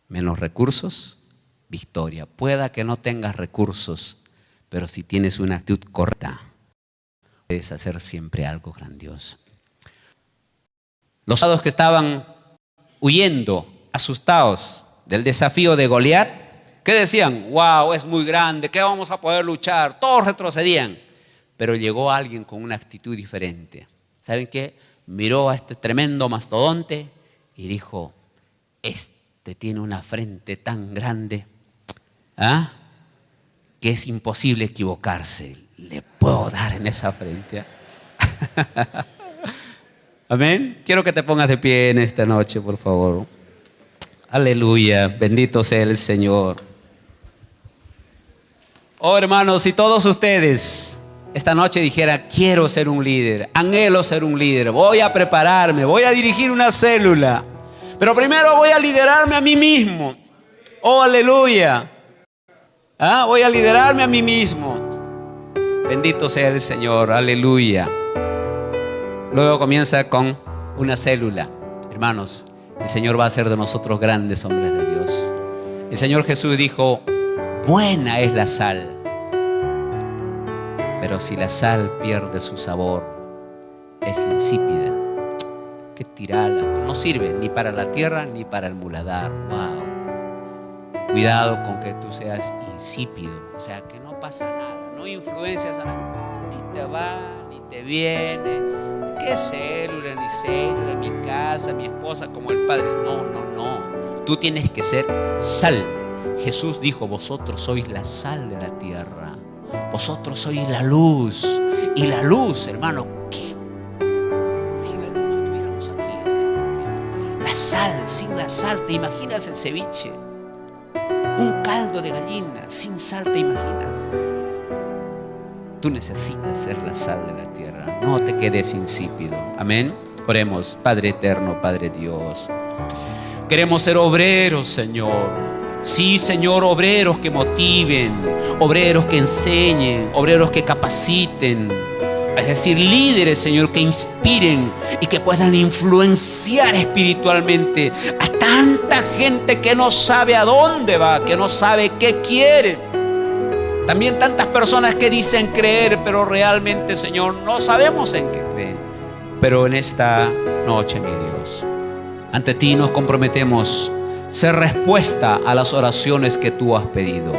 menos recursos, victoria. Pueda que no tengas recursos, pero si tienes una actitud correcta, puedes hacer siempre algo grandioso. Los soldados que estaban huyendo, asustados del desafío de Goliat, ¿qué decían? Wow, es muy grande, ¿qué vamos a poder luchar? Todos retrocedían. Pero llegó alguien con una actitud diferente. ¿Saben qué? Miró a este tremendo mastodonte y dijo: este tiene una frente tan grande, que es imposible equivocarse. Le puedo dar en esa frente. Amén. Quiero que te pongas de pie en esta noche, por favor. Aleluya. Bendito sea el Señor. Oh, hermanos, si todos ustedes esta noche dijeran: quiero ser un líder, anhelo ser un líder, voy a prepararme, voy a dirigir una célula, pero primero voy a liderarme a mí mismo. Oh, aleluya. Voy a liderarme a mí mismo. Bendito sea el Señor. Aleluya. Luego comienza con una célula. Hermanos, el Señor va a hacer de nosotros grandes hombres de Dios. El Señor Jesús dijo: buena es la sal, pero si la sal pierde su sabor, es insípida. Que tirarla, no sirve ni para la tierra ni para el muladar. Wow. Cuidado con que tú seas insípido, o sea, que no pasa nada, no influencias a nada, ni te va, ni te viene. ¿Qué célula, ni célula, mi casa, mi esposa, como el Padre? No, no, no. Tú tienes que ser sal. Jesús dijo: vosotros sois la sal de la tierra. Vosotros sois la luz. Y la luz, hermano, ¿qué? Si la luz no estuviéramos aquí en este momento. La sal, sin la sal, ¿te imaginas el ceviche? Un caldo de gallina, sin sal, ¿te imaginas? Tú necesitas ser la sal de la tierra. No te quedes insípido. Amén. Oremos. Padre eterno, Padre Dios, queremos ser obreros, Señor. Sí, Señor, obreros que motiven, obreros que enseñen, obreros que capaciten. Es decir, líderes, Señor, que inspiren y que puedan influenciar espiritualmente a tanta gente que no sabe a dónde va, que no sabe qué quiere. También tantas personas que dicen creer, pero realmente, Señor, no sabemos en qué creen. Pero en esta noche, mi Dios, ante ti nos comprometemos ser respuesta a las oraciones que tú has pedido.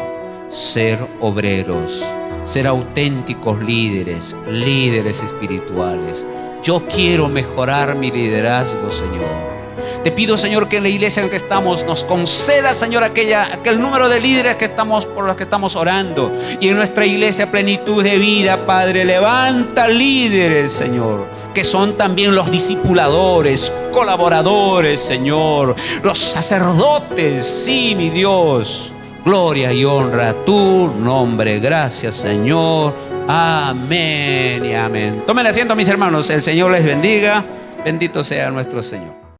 Ser obreros, ser auténticos líderes, líderes espirituales. Yo quiero mejorar mi liderazgo, Señor. Te pido, Señor, que en la iglesia en la que estamos nos conceda, Señor, aquel número de líderes por los que estamos orando. Y en nuestra iglesia plenitud de vida, Padre, levanta líderes, Señor, que son también los discipuladores, colaboradores, Señor, los sacerdotes. Sí, mi Dios, gloria y honra a tu nombre. Gracias, Señor. Amén y amén. Tomen asiento, mis hermanos. El Señor les bendiga. Bendito sea nuestro Señor.